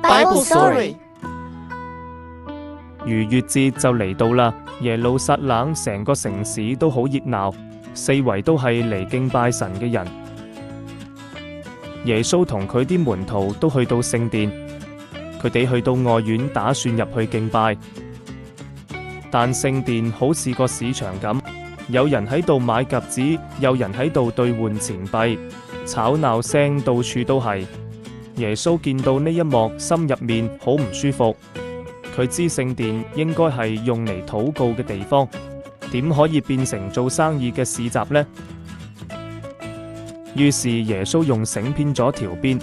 Bible Story。逾越節就嚟到啦，耶路撒冷成個城市都好熱鬧，四圍都係嚟敬拜神嘅人。耶穌同佢啲門徒都去到聖殿，佢哋去到外院打算入去敬拜，但聖殿好似個市場咁，有人喺度買鴿子，有人喺度兌換錢幣，吵鬧聲到處都係。耶穌見到呢一幕，心入面好唔舒服。佢知聖殿應該係用嚟禱告嘅地方，點可以變成做生意嘅市集呢？於是耶穌用繩編咗條鞭，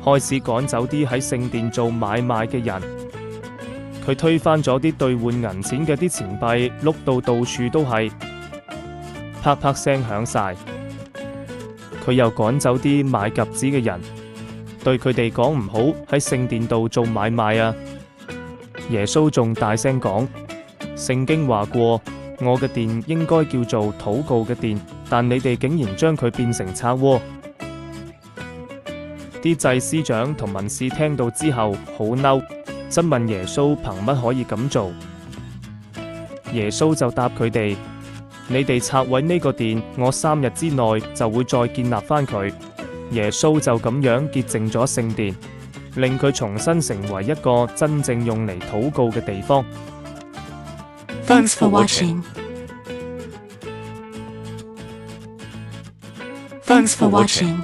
開始趕走啲喺聖殿做買賣嘅人。佢推翻咗啲兌換銀錢嘅啲錢幣，碌到處都係，啪啪聲響晒。佢又趕走啲買鴿子嘅人，對佢哋講唔好喺聖殿度做買賣啊！耶穌仲大聲講，聖經話過，我嘅殿應該叫做禱告嘅殿，但你哋竟然將佢變成賊窩。啲祭司長同文士聽到之後好嬲，質問耶穌憑乜可以咁做？耶穌就答佢哋：你哋拆毀呢個殿，我3日之內就會再建立返佢。耶穌就咁樣潔淨咗聖殿，令佢重新成為一個真正用嚟禱告嘅地方。Thanks for watching. Thanks for watching.